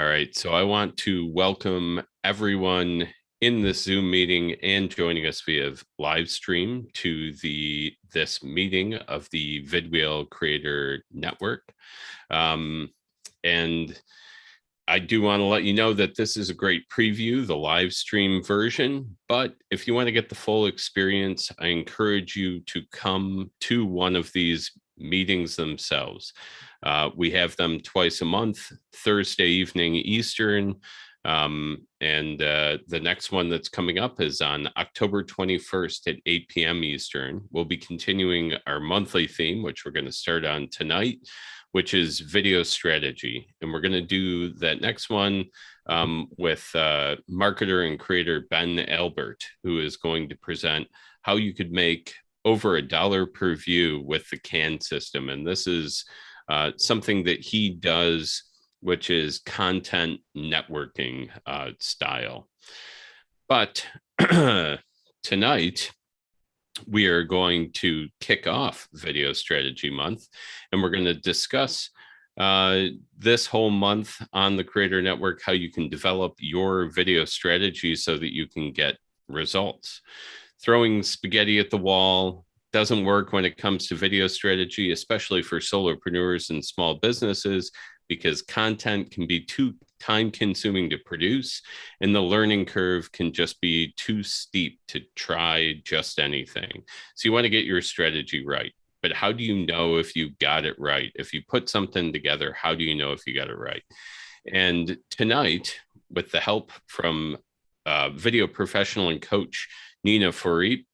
All right, so I want to welcome everyone in this Zoom meeting and joining us via live stream to this meeting of the vidwheel Creator Network. And I do want to let you know that this is a great preview, the live stream version, but if you want to get the full experience, I encourage you to come to one of these meetings themselves. We have them twice a month, Thursday evening Eastern, and the next one that's coming up is on October 21st at 8 p.m. Eastern. We'll be continuing our monthly theme, which we're going to start on tonight, which is video strategy. And we're going to do that next one with marketer and creator Ben Albert, who is going to present how you could make over $1 per view with the CAN system. And this is something that he does, which is content networking style. But tonight, we are going to kick off Video Strategy Month, and we're going to discuss this whole month on the Creator Network, how you can develop your video strategy so that you can get results. Throwing spaghetti at the wall doesn't work when it comes to video strategy, especially for solopreneurs and small businesses, because content can be too time-consuming to produce, and the learning curve can just be too steep to try just anything. So you want to get your strategy right. But how do you know if you got it right? If you put something together, how do you know if you got it right? And tonight, with the help from video professional and coach Nina Froriep,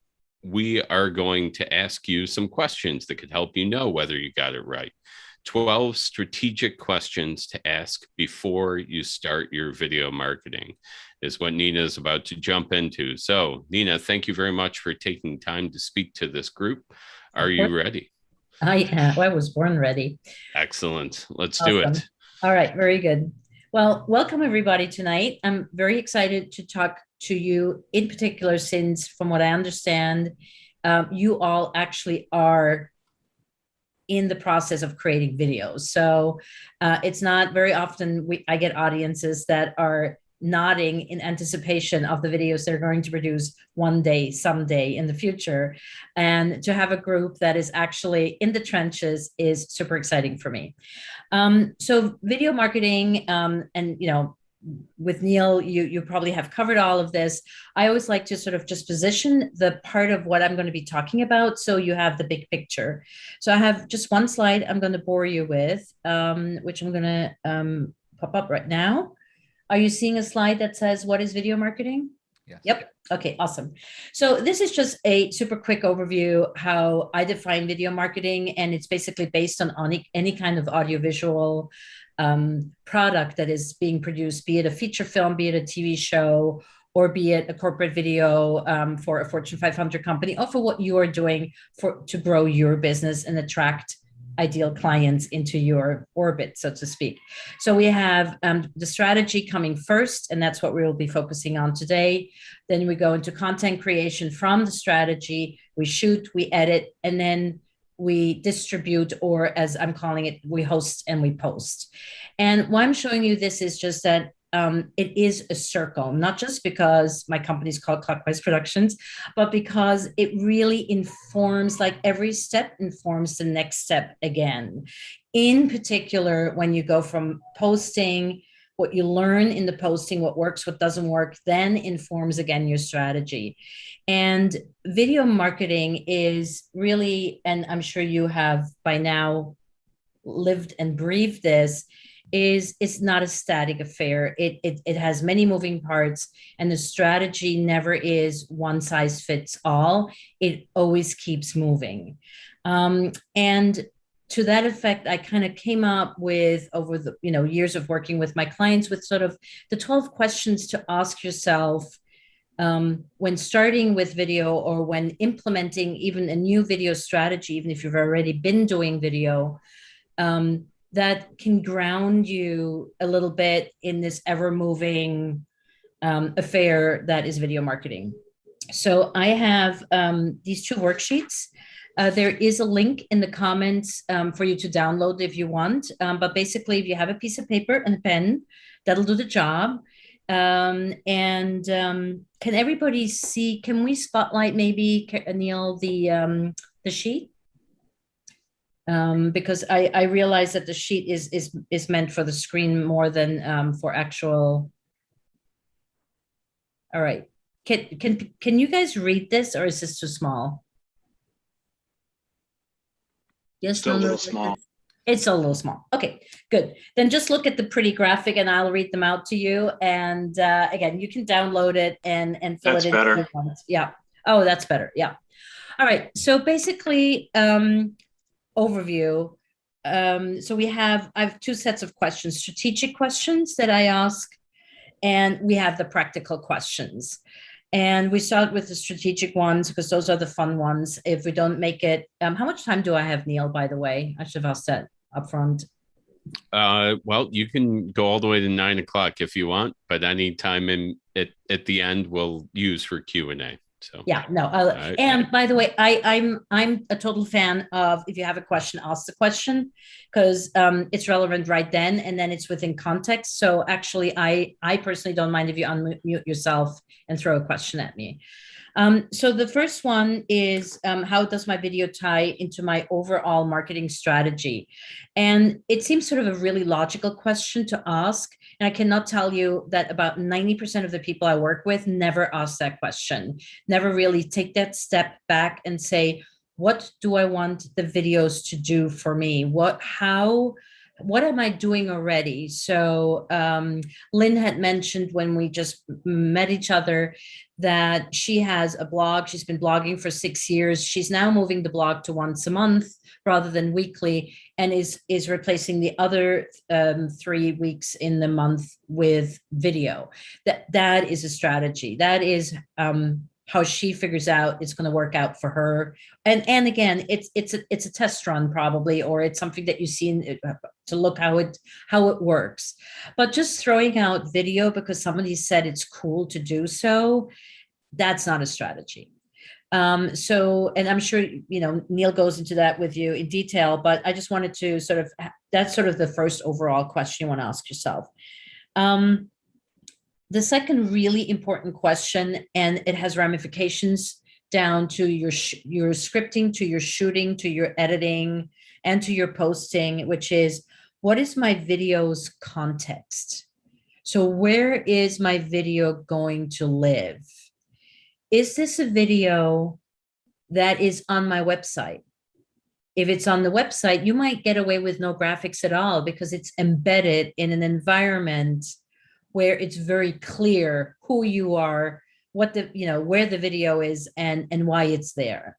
we are going to ask you some questions that could help you know whether you got it right. 12 strategic questions to ask before you start your video marketing is what Nina is about to jump into. So, Nina, thank you very much for taking time to speak to this group. Are you ready? I was born ready. Excellent. Let's Awesome. do it. All right, very good. Well, welcome everybody tonight. I'm very excited to talk to you in particular, since from what I understand, you all actually are in the process of creating videos. So it's not very often I get audiences that are nodding in anticipation of the videos they're going to produce one day, someday in the future. And to have a group that is actually in the trenches is super exciting for me. So video marketing, and with Neil, you probably have covered all of this. I always like to sort of just position the part of what I'm going to be talking about so you have the big picture. So I have just one slide I'm going to bore you with, which I'm going to pop up right now. Are you seeing a slide that says, what is video marketing? Yes. Yep. Okay, awesome. So this is just a super quick overview how I define video marketing, and it's basically based on any kind of audiovisual product that is being produced, be it a feature film, be it a TV show, or be it a corporate video for a Fortune 500 company, or for what you are doing to grow your business and attract ideal clients into your orbit, so to speak. So we have the strategy coming first, and that's what we will be focusing on today. Then we go into content creation from the strategy. We shoot, we edit, and then we distribute, or as I'm calling it, we host and we post. And why I'm showing you this is just that it is a circle, not just because my company is called Clockwise Productions, but because it really informs, like every step informs the next step again. In particular, when you go from posting, what you learn in the posting, what works, what doesn't work, then informs again your strategy. And video marketing is really, and I'm sure you have by now lived and breathed this, it's not a static affair. It has many moving parts, and the strategy never is one size fits all. It always keeps moving. And to that effect, I kind of came up with, over the years of working with my clients, with sort of the 12 questions to ask yourself when starting with video, or when implementing even a new video strategy, even if you've already been doing video, that can ground you a little bit in this ever-moving affair that is video marketing. So I have these two worksheets There is a link in the comments for you to download if you want. But basically, if you have a piece of paper and a pen, that'll do the job. Can everybody see? Can we spotlight maybe, Neil, the sheet? Because I realize that the sheet is meant for the screen more than for actual. All right. Can you guys read this, or is this too small? Yes, Still a little small. It's a little small. Okay, good. Then just look at the pretty graphic and I'll read them out to you. And again, you can download it and fill That's it in. better. Yeah. Oh, that's better. Yeah. All right. So basically, overview. So I have two sets of questions, strategic questions that I ask, and we have the practical questions. And we start with the strategic ones because those are the fun ones. If we don't make it, how much time do I have, Neil, by the way? I should have asked that up front. Well, you can go all the way to 9 o'clock if you want, but any time at the end we'll use for Q&A. So yeah, no. And by the way, I'm a total fan of, if you have a question, ask the question, because it's relevant right then, and then it's within context. So actually, I personally don't mind if you unmute yourself and throw a question at me. So the first one is, how does my video tie into my overall marketing strategy? And it seems sort of a really logical question to ask. And I cannot tell you that about 90% of the people I work with never ask that question, never really take that step back and say, what do I want the videos to do for me? What am I doing already? So Lynn had mentioned when we just met each other that she has a blog. She's been blogging for 6 years. She's now moving the blog to once a month rather than weekly, and is replacing the other 3 weeks in the month with video. That is a strategy. That is how she figures out it's going to work out for her. And again, it's a test run probably, or it's something that you see to look how it works. But just throwing out video because somebody said it's cool to do so, that's not a strategy. So, and I'm sure, Neil goes into that with you in detail, but I just wanted to that's sort of the first overall question you want to ask yourself. The second really important question, and it has ramifications down to your scripting, to your shooting, to your editing, and to your posting, which is, what is my video's context? So where is my video going to live? Is this a video that is on my website? If it's on the website, you might get away with no graphics at all because it's embedded in an environment where it's very clear who you are, what where the video is and why it's there.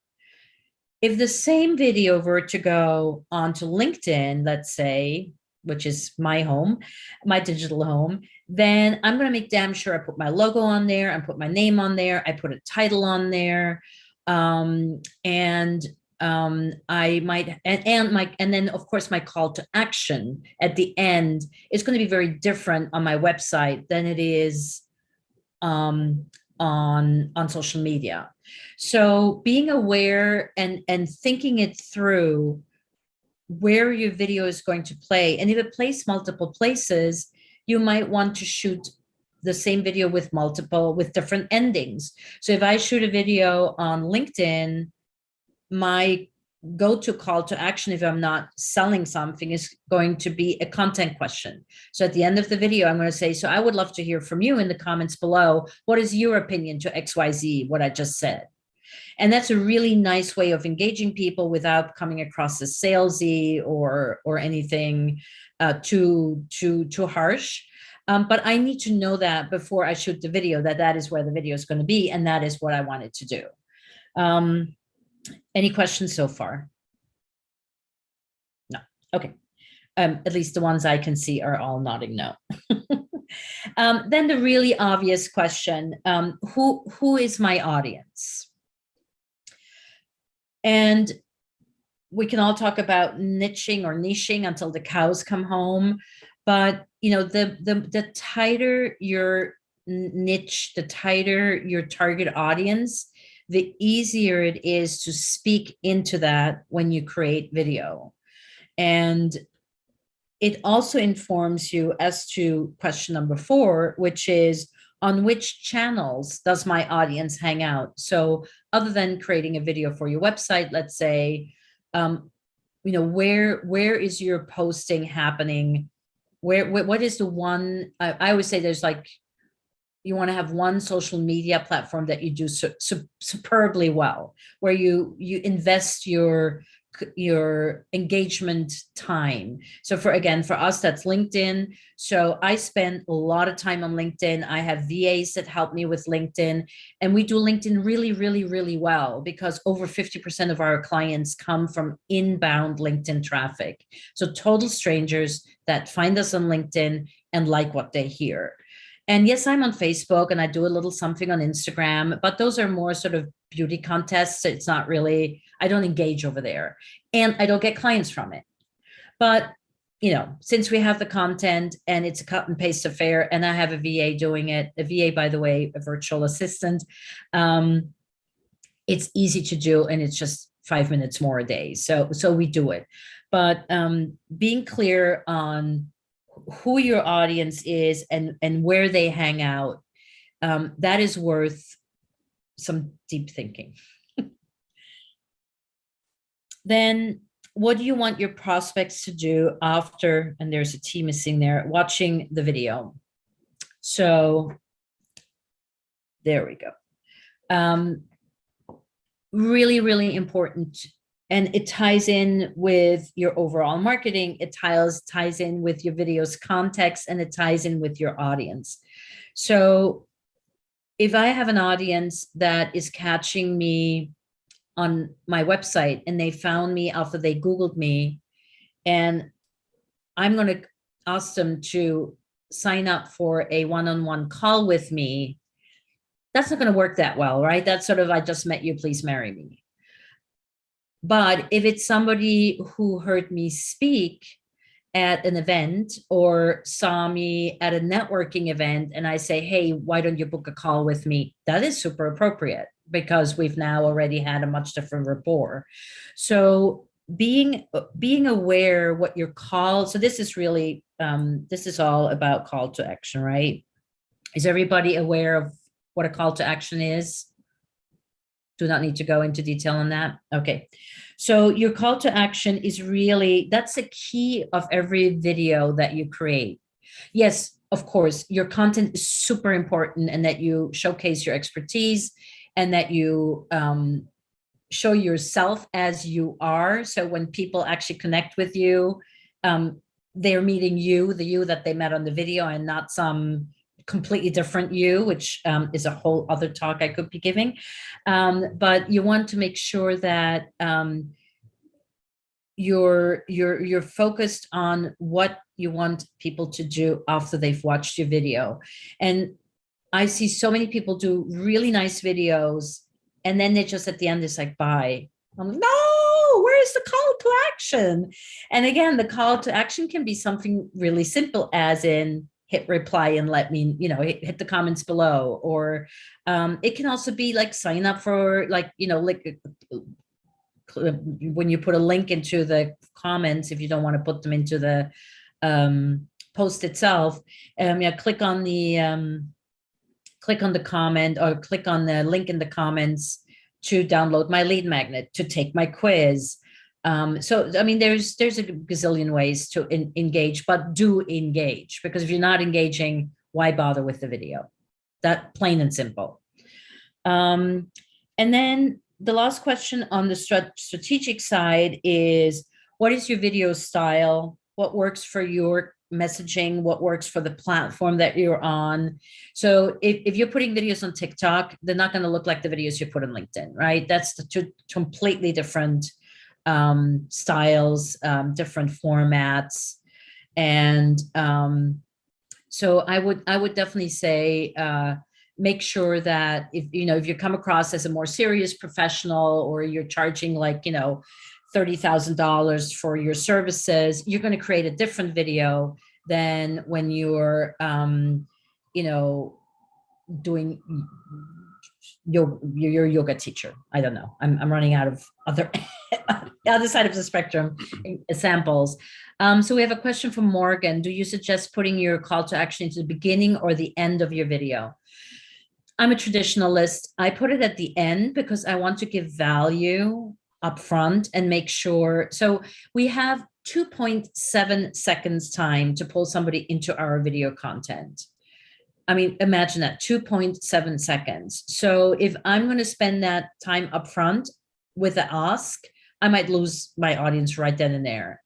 If the same video were to go onto LinkedIn, let's say, which is my home, my digital home, then I'm going to make damn sure I put my logo on there, I put my name on there, I put a title on there, I might, and then of course my call to action at the end is going to be very different on my website than it is on social media. So being aware and thinking it through where your video is going to play, and if it plays multiple places, you might want to shoot the same video with different endings. So if I shoot a video on LinkedIn, my go-to call to action, if I'm not selling something, is going to be a content question. So at the end of the video, I'm going to say, so I would love to hear from you in the comments below. What is your opinion to XYZ, what I just said? And that's a really nice way of engaging people without coming across as salesy or anything too harsh. But I need to know that before I shoot the video, that is where the video is going to be, and that is what I wanted to do. Any questions so far? No. Okay. At least the ones I can see are all nodding no. Then the really obvious question, who is my audience? And we can all talk about niching or niching until the cows come home. But, the tighter your niche, the tighter your target audience, the easier it is to speak into that when you create video. And it also informs you as to question number 4, which is, on which channels does my audience hang out? So other than creating a video for your website, let's say, where is your posting happening? What is the one, I always say there's like, you want to have one social media platform that you do superbly well, where you invest your engagement time. So for us, that's LinkedIn. So I spend a lot of time on LinkedIn. I have VAs that help me with LinkedIn, and we do LinkedIn really, really, really well, because over 50% of our clients come from inbound LinkedIn traffic. So total strangers that find us on LinkedIn and like what they hear. And yes, I'm on Facebook and I do a little something on Instagram, but those are more sort of beauty contests. It's not really, I don't engage over there and I don't get clients from it. But, since we have the content and it's a cut and paste affair, and I have a VA doing it, a VA, by the way, a virtual assistant, it's easy to do, and it's just 5 minutes more a day. So we do it. But being clear on who your audience is and where they hang out, that is worth some deep thinking. Then what do you want your prospects to do after, and there's a T missing there, watching the video? So there we go. Really, really important. And it ties in with your overall marketing. It ties in with your video's context, and it ties in with your audience. So if I have an audience that is catching me on my website and they found me after they Googled me, and I'm going to ask them to sign up for a one-on-one call with me, that's not going to work that well, right? That's sort of, I just met you, please marry me. But if it's somebody who heard me speak at an event or saw me at a networking event and I say, hey, why don't you book a call with me? That is super appropriate, because we've now already had a much different rapport. So being aware what your call, so this is really, this is all about call to action, right? Is everybody aware of what a call to action is? Do not need to go into detail on that. Okay. So your call to action is really, that's the key of every video that you create. Yes, of course, your content is super important, and that you showcase your expertise and that you show yourself as you are. So when people actually connect with you, they're meeting you, the you that they met on the video, and not some completely different you, which is a whole other talk I could be giving. But you want to make sure that you're focused on what you want people to do after they've watched your video. And I see so many people do really nice videos, and then they just at the end it's like, bye. I'm like, no, where's the call to action? And again, the call to action can be something really simple, as in hit reply and let me, hit the comments below. Or it can also be like sign up for, like, like when you put a link into the comments, if you don't want to put them into the post itself, click on the comment, or click on the link in the comments to download my lead magnet, to take my quiz. So, I mean, there's a gazillion ways to engage, but do engage, because if you're not engaging, why bother with the video? That plain and simple. And then the last question on the strategic side is, what is your video style? What works for your messaging? What works for the platform that you're on? So if you're putting videos on TikTok, they're not going to look like the videos you put on LinkedIn, right? That's the two completely different styles, different formats. And so I would definitely say, make sure that if you come across as a more serious professional, or you're charging like, $30,000 for your services, you're going to create a different video than when you're, doing your yoga teacher. I don't know. I'm running out of other other side of the spectrum samples. So we have a question from Morgan. Do you suggest putting your call to action into the beginning or the end of your video? I'm a traditionalist. I put it at the end because I want to give value up front and make sure. So we have 2.7 seconds time to pull somebody into our video content. I mean, imagine that, 2.7 seconds. So if I'm going to spend that time up front with the ask, I might lose my audience right then and there.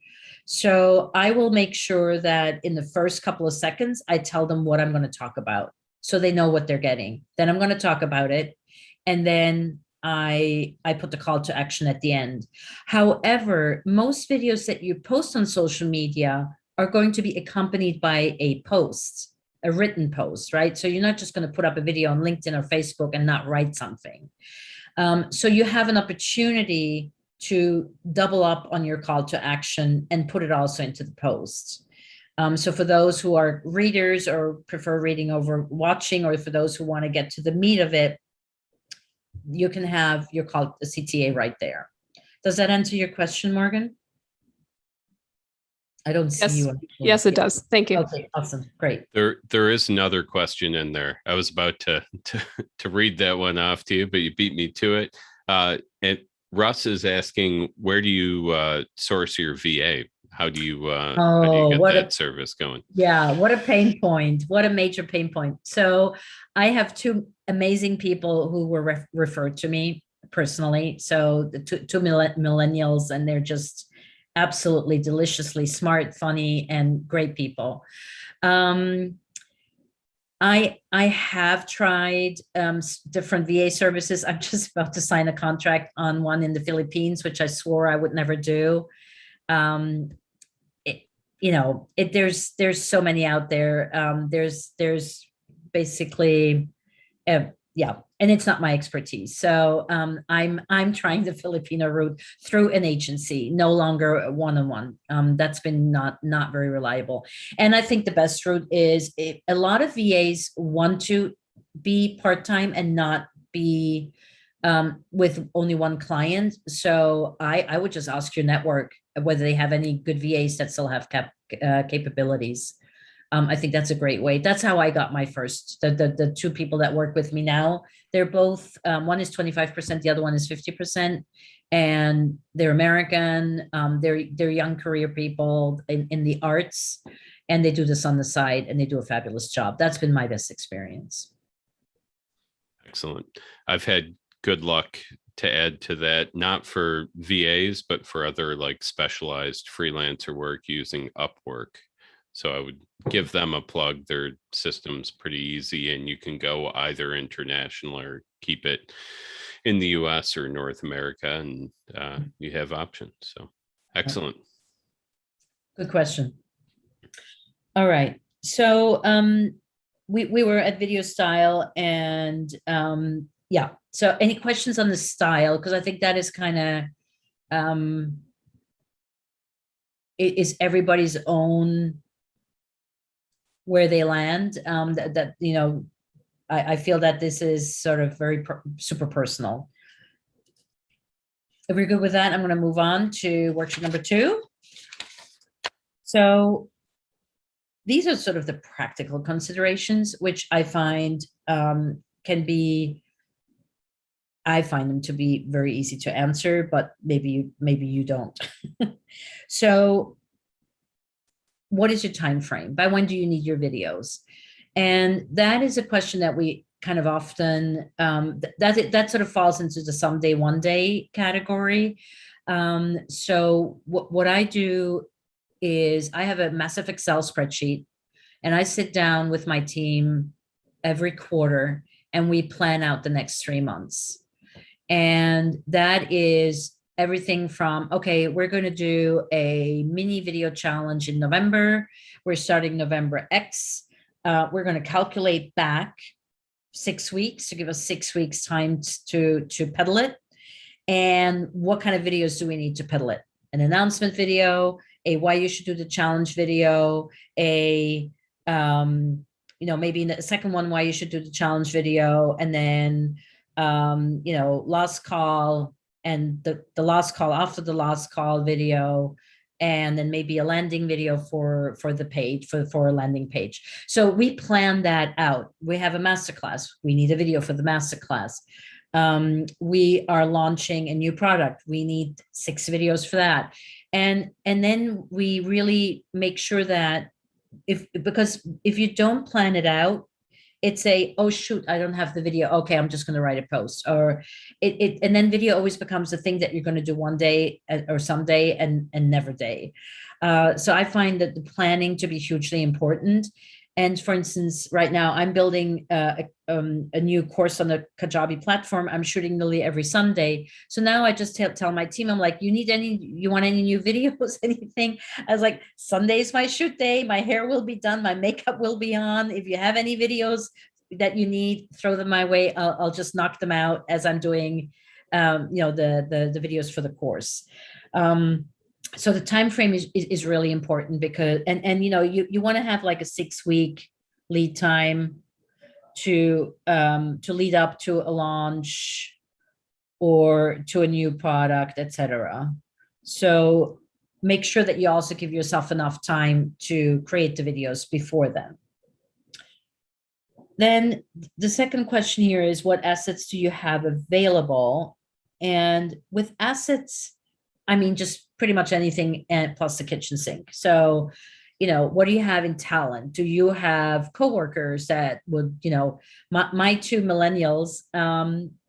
So I will make sure that in the first couple of seconds, I tell them what I'm going to talk about so they know what they're getting. Then I'm going to talk about it. And then I put the call to action at the end. However, most videos that you post on social media are going to be accompanied by a post, a written post, right? So you're not just going to put up a video on LinkedIn or Facebook and not write something. So you have an opportunity to double up on your call to action and put it also into the post. So for those who are readers or prefer reading over watching, or for those who want to get to the meat of it, you can have your call to CTA right there. Does that answer your question, Morgan? I don't see you. Yes, it does. Thank you. Okay, awesome. Great. There is another question in there. I was about to read that one off to you, but you beat me to it. And Russ is asking, where do you source your VA? How do you get that service going? Yeah, what a pain point. What a major pain point. So I have two amazing people who were referred to me personally. So the two millennials, and they're just absolutely deliciously smart, funny, and great people. I have tried different VA services. I'm just about to sign a contract on one in the Philippines, which I swore I would never do. There's so many out there. There's basically, yeah, and it's not my expertise. So I'm trying the Filipino route through an agency, no longer one-on-one. That's been not very reliable. And I think the best route is a lot of VAs want to be part-time and not be with only one client. So I would just ask your network whether they have any good VAs that still have capabilities. I think that's a great way. That's how I got my first, the two people that work with me now. They're both, one is 25%, the other one is 50%. And they're American. They're young career people in the arts, and they do this on the side, and they do a fabulous job. That's been my best experience. Excellent. I've had good luck to add to that, not for VAs, but for other like specialized freelancer work using Upwork. So I would give them a plug. Their system's pretty easy, and you can go either international or keep it in the US or North America, and you have options. So excellent. Good question. All right. So we were at video style, and yeah. So any questions on the style? Because I think that is kind of it is everybody's own where they land. I feel that this is sort of very super personal. If we're good with that, I'm going to move on to worksheet number 2. So these are sort of the practical considerations, which I find I find them to be very easy to answer, but maybe you don't. So what is your time frame? By when do you need your videos? And that is a question that we kind of often, that sort of falls into the someday, one day category. So what I do is I have a massive Excel spreadsheet, and I sit down with my team every quarter, and we plan out the next 3 months. And that is everything from, okay, we're going to do a mini video challenge in November. We're starting November X. We're going to calculate back 6 weeks to give us 6 weeks time to pedal it. And what kind of videos do we need to pedal it? An announcement video, a why you should do the challenge video, maybe in the second one, why you should do the challenge video, and then last call, and the last call after the last call video, and then maybe a landing video for the page, for a landing page. So we plan that out. We have a masterclass. We need a video for the masterclass. We are launching a new product. We need 6 videos for that. And then we really make sure that because if you don't plan it out, it's oh shoot, I don't have the video. Okay, I'm just going to write a post, or and then video always becomes a thing that you're going to do one day or someday and never day. So I find that the planning to be hugely important. And for instance, right now I'm building a new course on the Kajabi platform. I'm shooting nearly every Sunday. So now I just tell my team, I'm like, you want any new videos, anything? I was like, Sunday is my shoot day. My hair will be done. My makeup will be on. If you have any videos that you need, throw them my way. I'll just knock them out as I'm doing, the videos for the course. So the time frame is really important, because you want to have like a 6-week lead time to lead up to a launch or to a new product, etc. So make sure that you also give yourself enough time to create the videos before then. Then the second question here is, what assets do you have available? And with assets, I mean, just pretty much anything, and plus the kitchen sink. So, what do you have in talent? Do you have coworkers that would, my 2 millennials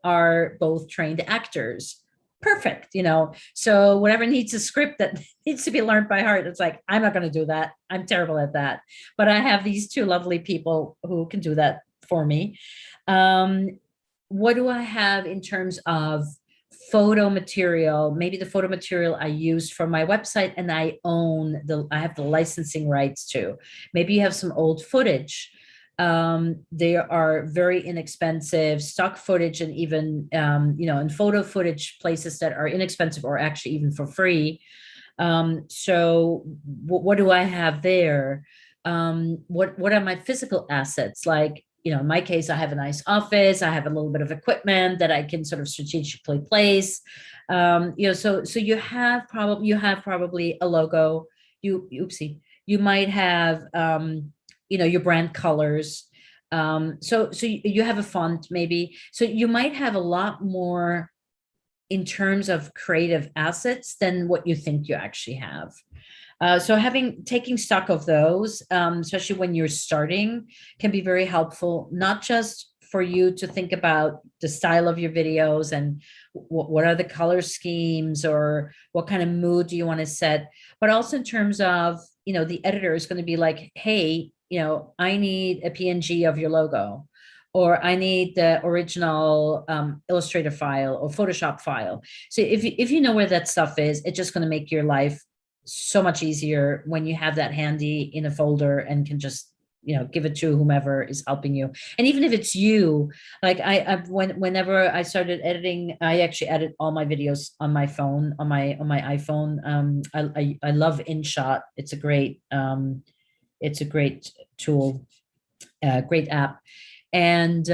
are both trained actors. Perfect. So whatever needs a script that needs to be learned by heart, it's like, I'm not going to do that. I'm terrible at that. But I have these 2 lovely people who can do that for me. What do I have in terms of photo material? Maybe the photo material I use for my website, and I have the licensing rights to. Maybe you have some old footage. They are very inexpensive stock footage, and even in photo footage places that are inexpensive, or actually even for free. So what do I have there? What are my physical assets? Like, in my case, I have a nice office. I have a little bit of equipment that I can sort of strategically place. So you have probably a logo. You might have, your brand colors. So you have a font maybe. So you might have a lot more in terms of creative assets than what you think you actually have. So taking stock of those, especially when you're starting, can be very helpful, not just for you to think about the style of your videos and what are the color schemes, or what kind of mood do you want to set, but also in terms of, the editor is going to be like, hey, I need a PNG of your logo, or I need the original Illustrator file or Photoshop file. So if you know where that stuff is, it's just going to make your life so much easier when you have that handy in a folder and can just give it to whomever is helping you. And even if it's you, like whenever I started editing, I actually edit all my videos on my phone, on my iPhone. I love InShot. It's a great tool, great app. And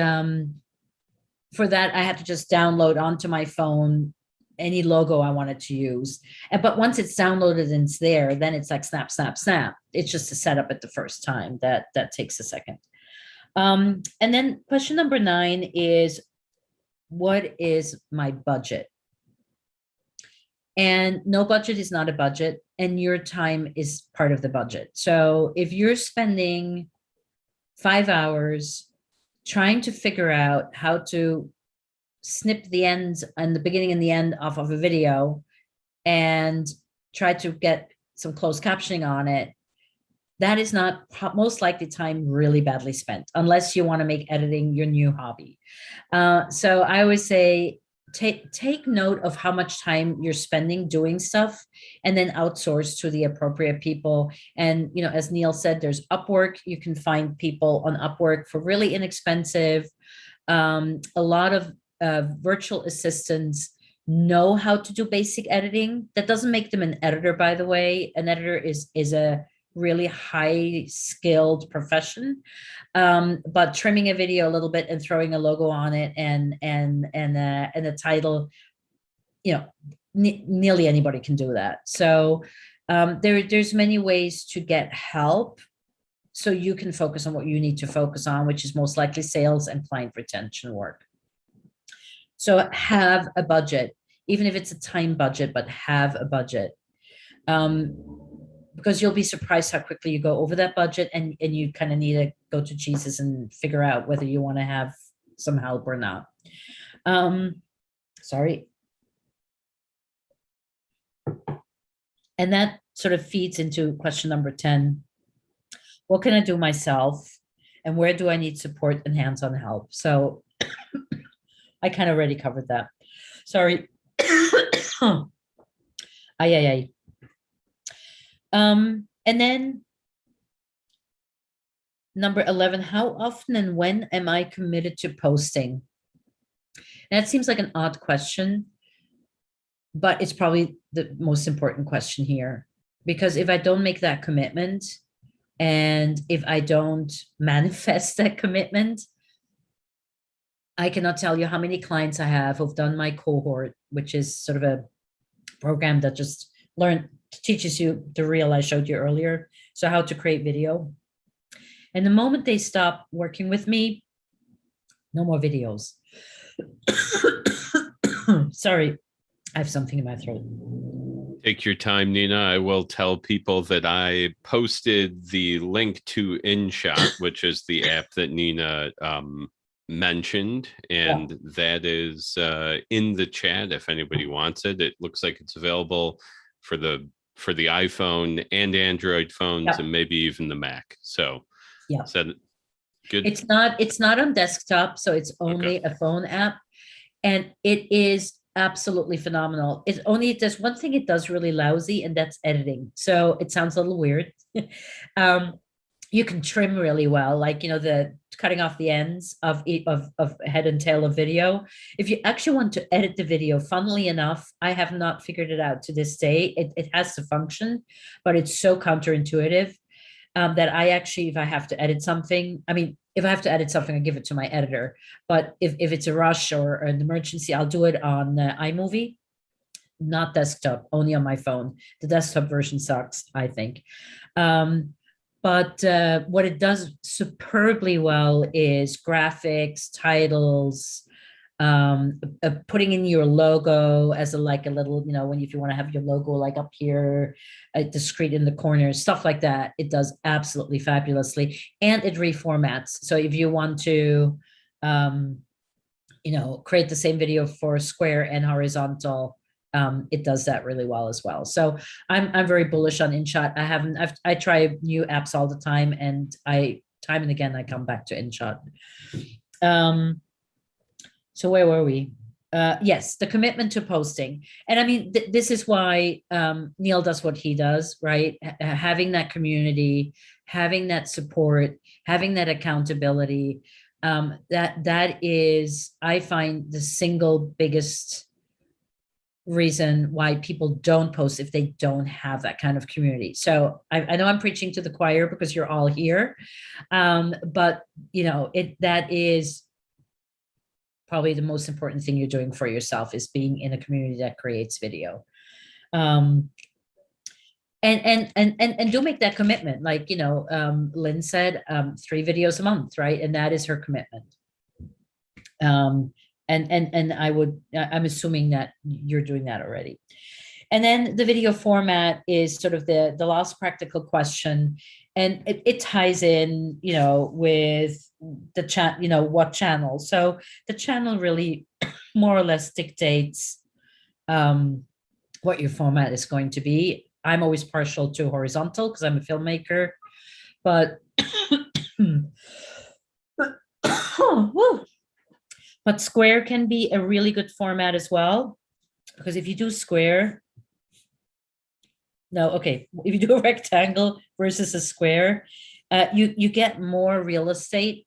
for that, I had to just download onto my phone any logo I wanted to use. But once it's downloaded and it's there, then it's like snap, snap, snap. It's just a setup at the first time. That takes a second. And then question number 9 is, what is my budget? And no budget is not a budget, and your time is part of the budget. So if you're spending 5 hours trying to figure out how to snip the ends and the beginning and the end off of a video and try to get some closed captioning on it, that is not most likely time really badly spent, unless you want to make editing your new hobby. So I always say, take note of how much time you're spending doing stuff, and then outsource to the appropriate people. And as Neil said, there's Upwork. You can find people on Upwork for really inexpensive. A lot of virtual assistants know how to do basic editing. That doesn't make them an editor, by the way. An editor is a really high skilled profession. But trimming a video a little bit and throwing a logo on it and a title, you know, nearly anybody can do that. So there's many ways to get help so you can focus on what you need to focus on, which is most likely sales and client retention work. So have a budget, even if it's a time budget, but have a budget. Because you'll be surprised how quickly you go over that budget, and you kind of need to go to Jesus and figure out whether you want to have some help or not. Sorry. And that sort of feeds into question number 10. What can I do myself? And where do I need support and hands-on help? So I kind of already covered that. Sorry. Ay. And then number 11, how often and when am I committed to posting? And that seems like an odd question, but it's probably the most important question here, because if I don't make that commitment and if I don't manifest that commitment, I cannot tell you how many clients I have who've done my cohort, which is sort of a program that just teaches you the reel I showed you earlier. So how to create video. And the moment they stop working with me, no more videos. Sorry, I have something in my throat. Take your time, Nina. I will tell people that I posted the link to InShot, which is the app that Nina mentioned, and that is in the chat if anybody wants it. It looks like it's available for the iPhone and Android phones, and maybe even the Mac. So is that good? It's not on desktop, so it's only a phone app, and it is absolutely phenomenal. There's one thing it does really lousy, and that's editing. So it sounds a little weird. You can trim really well, like, the cutting off the ends of head and tail of video. If you actually want to edit the video, funnily enough, I have not figured it out to this day. It has to function, but it's so counterintuitive that I actually, if I have to edit something, I give it to my editor. But if it's a rush or an emergency, I'll do it on iMovie, not desktop, only on my phone. The desktop version sucks, I think. But what it does superbly well is graphics, titles, putting in your logo as a little, if you want to have your logo like up here, discreet in the corner, stuff like that. It does absolutely fabulously, and it reformats. So if you want to, create the same video for square and horizontal, it does that really well as well. So I'm very bullish on InShot. I try new apps all the time, and time and again I come back to InShot. So where were we? Yes, the commitment to posting. And I mean, this is why Neil does what he does, right? Having that community, having that support, having that accountability. That is, I find, the single biggest reason why people don't post if they don't have that kind of community. So I know I'm preaching to the choir because you're all here, but that is probably the most important thing you're doing for yourself, is being in a community that creates video. And do make that commitment. Like, Lynn said, 3 videos a month, right? And that is her commitment. And I'm assuming that you're doing that already. And then the video format is sort of the last practical question. And it ties in, with the chat, what channel. So the channel really more or less dictates what your format is going to be. I'm always partial to horizontal because I'm a filmmaker, but but square can be a really good format as well, because if you do square, if you do a rectangle versus a square, you get more real estate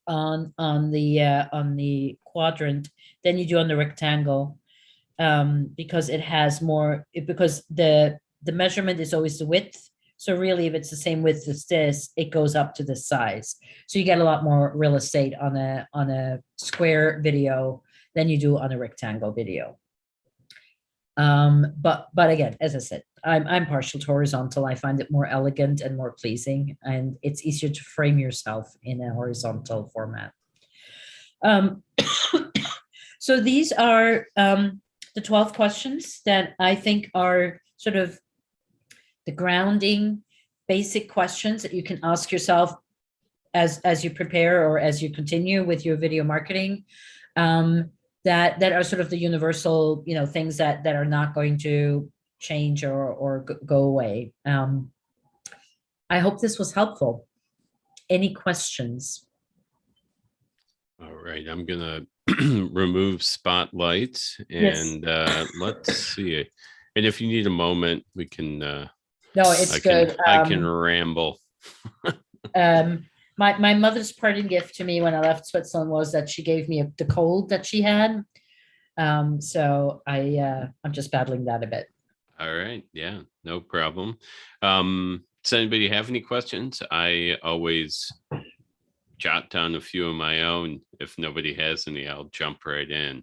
on the quadrant than you do on the rectangle, because it has more, because the measurement is always the width. So really, if it's the same width as this, it goes up to this size. So you get a lot more real estate on a square video than you do on a rectangle video. But again, as I said, I'm partial to horizontal. I find it more elegant and more pleasing, and it's easier to frame yourself in a horizontal format. So these are the 12 questions that I think are sort of the grounding, basic questions that you can ask yourself as you prepare or as you continue with your video marketing. That are sort of the universal, things that are not going to change or go away. I hope this was helpful. Any questions? All right, I'm gonna remove spotlight and let's see. And if you need a moment, we can. No, it's good. I can ramble. My mother's parting gift to me when I left Switzerland was that she gave me the cold that she had. So I'm just battling that a bit. All right. Yeah, no problem. Does anybody have any questions? I always jot down a few of my own. If nobody has any, I'll jump right in.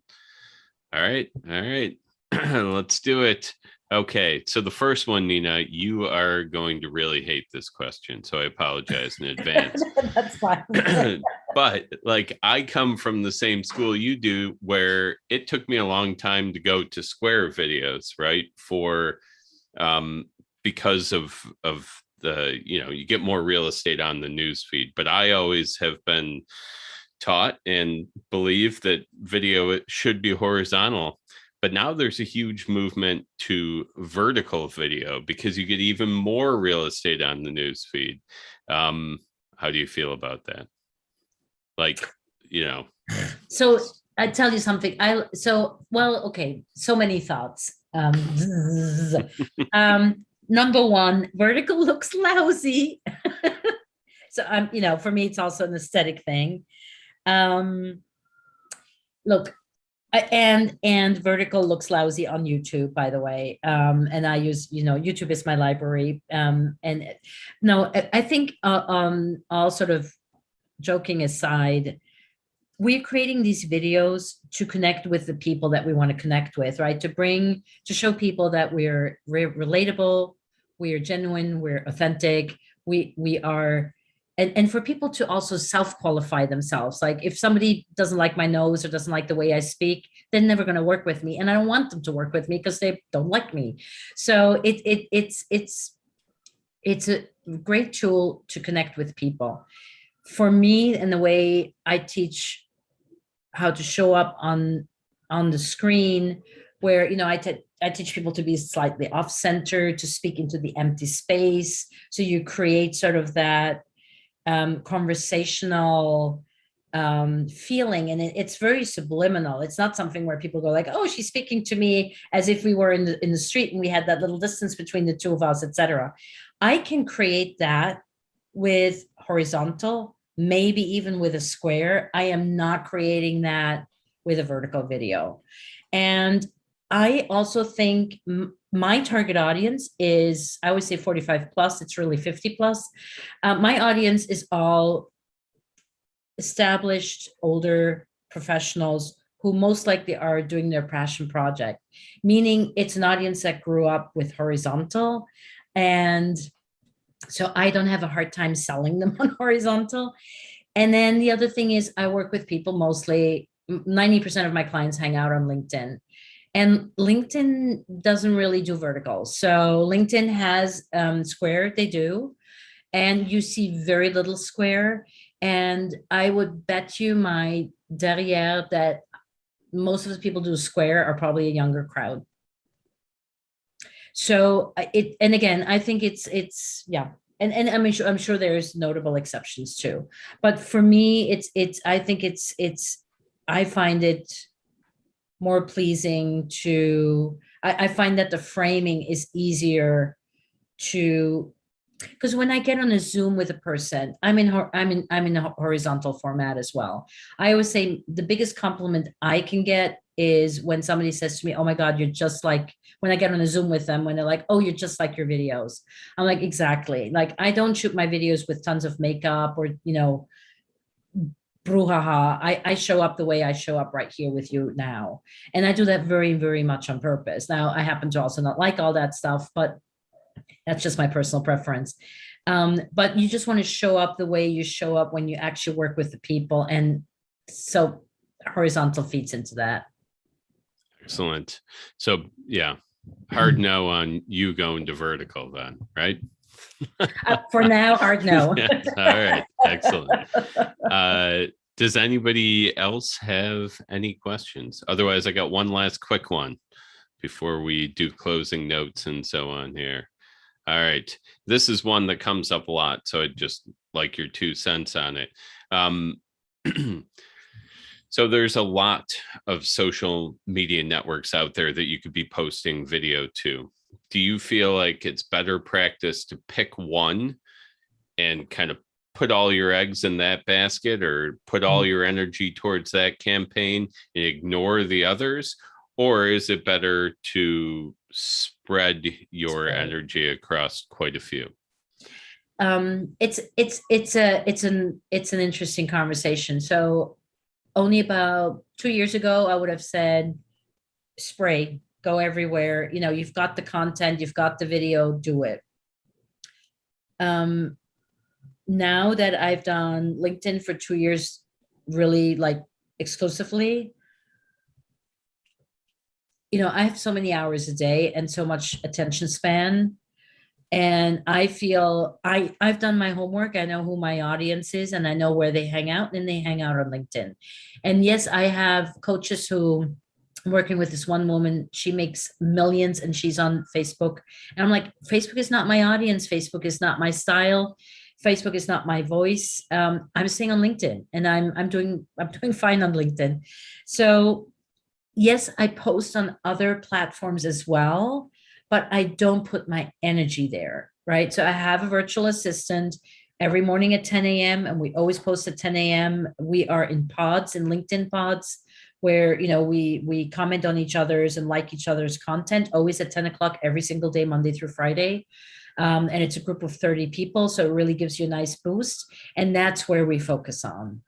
All right. Let's do it. Okay, so the first one, Nina, you are going to really hate this question, so I apologize in advance. That's fine. But like, I come from the same school you do, where it took me a long time to go to square videos, right? Because of the, you get more real estate on the news feed. But I always have been taught and believe that video should be horizontal. But now there's a huge movement to vertical video because you get even more real estate on the news feed. How do you feel about that? So I tell you something. So many thoughts. Number one, vertical looks lousy. So for me, it's also an aesthetic thing. Look. And vertical looks lousy on YouTube, by the way. And I use, YouTube is my library. And no, I think all sort of joking aside, we're creating these videos to connect with the people that we want to connect with, right? To show people that we're relatable, we are genuine, we're authentic, we are. And for people to also self-qualify themselves. Like if somebody doesn't like my nose or doesn't like the way I speak, they're never going to work with me. And I don't want them to work with me because they don't like me. So it's a great tool to connect with people. For me, and the way I teach how to show up on the screen, where, I teach people to be slightly off-center, to speak into the empty space. So you create sort of that conversational feeling, and it's very subliminal. It's not something where people go like, oh, she's speaking to me as if we were in the street and we had that little distance between the two of us, etc. I can create that with horizontal, maybe even with a square. I am not creating that with a vertical video. And I also think my target audience is, I would say 45 plus, it's really 50 plus. My audience is all established, older professionals who most likely are doing their passion project, meaning it's an audience that grew up with horizontal. And so I don't have a hard time selling them on horizontal. And then the other thing is I work with people mostly, 90% of my clients hang out on LinkedIn. And LinkedIn doesn't really do vertical. So LinkedIn has square, they do. And you see very little square. And I would bet you my derriere that most of the people do square are probably a younger crowd. So and again, I think it's yeah. And I'm sure there's notable exceptions too. But for me, I find it more pleasing to, I find that the framing is easier to, because when I get on a Zoom with a person, I'm in a horizontal format as well. I always say the biggest compliment I can get is when somebody says to me, oh my God, you're just like, when I get on a Zoom with them, when they're like, oh, you're just like your videos. I'm like, exactly. Like, I don't shoot my videos with tons of makeup or, brouhaha. I show up the way I show up right here with you now. And I do that very, very much on purpose. Now, I happen to also not like all that stuff, but that's just my personal preference. But you just want to show up the way you show up when you actually work with the people. And so horizontal feeds into that. Excellent. So yeah, hard no on you going to vertical then, right? For now, hard no. Yes. All right. Excellent. Does anybody else have any questions? Otherwise, I got one last quick one before we do closing notes and so on here. All right. This is one that comes up a lot, so I'd just like your 2 cents on it. So there's a lot of social media networks out there that you could be posting video to. Do you feel like it's better practice to pick one and kind of put all your eggs in that basket, or put all your energy towards that campaign and ignore the others? Or is it better to spread your energy across quite a few? It's an interesting conversation. So only about 2 years ago, I would have said spray, go everywhere. You've got the content, you've got the video, do it. Now that I've done LinkedIn for 2 years, really like exclusively, I have so many hours a day and so much attention span. And I feel I've done my homework. I know who my audience is and I know where they hang out, and they hang out on LinkedIn. And yes, I have coaches who I'm working with this one woman, she makes millions and she's on Facebook. And I'm like, Facebook is not my audience. Facebook is not my style. Facebook is not my voice. I'm staying on LinkedIn, and I'm doing fine on LinkedIn. So yes, I post on other platforms as well, but I don't put my energy there, right? So I have a virtual assistant every morning at 10 a.m. and we always post at 10 a.m. We are in pods, in LinkedIn pods, where we comment on each other's and like each other's content, always at 10 o'clock every single day, Monday through Friday. And it's a group of 30 people, so it really gives you a nice boost. And that's where we focus on.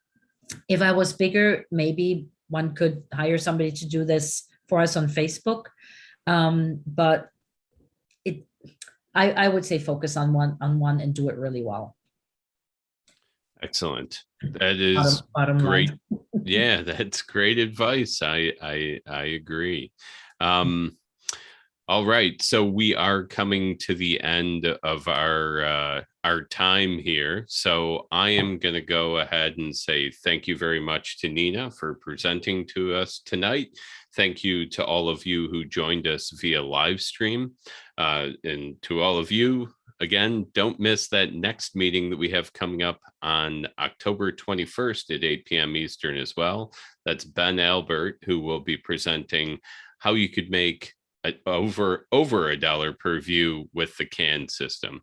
If I was bigger, maybe one could hire somebody to do this for us on Facebook. But I would say focus on one and do it really well. Excellent. That is bottom great. Yeah, that's great advice. I agree. All right, so we are coming to the end of our time here. So I am going to go ahead and say thank you very much to Nina for presenting to us tonight. Thank you to all of you who joined us via live stream. And to all of you, again, don't miss that next meeting that we have coming up on October 21st at 8 p.m. Eastern as well. That's Ben Albert, who will be presenting how you could make over $1 per view with the CAN system.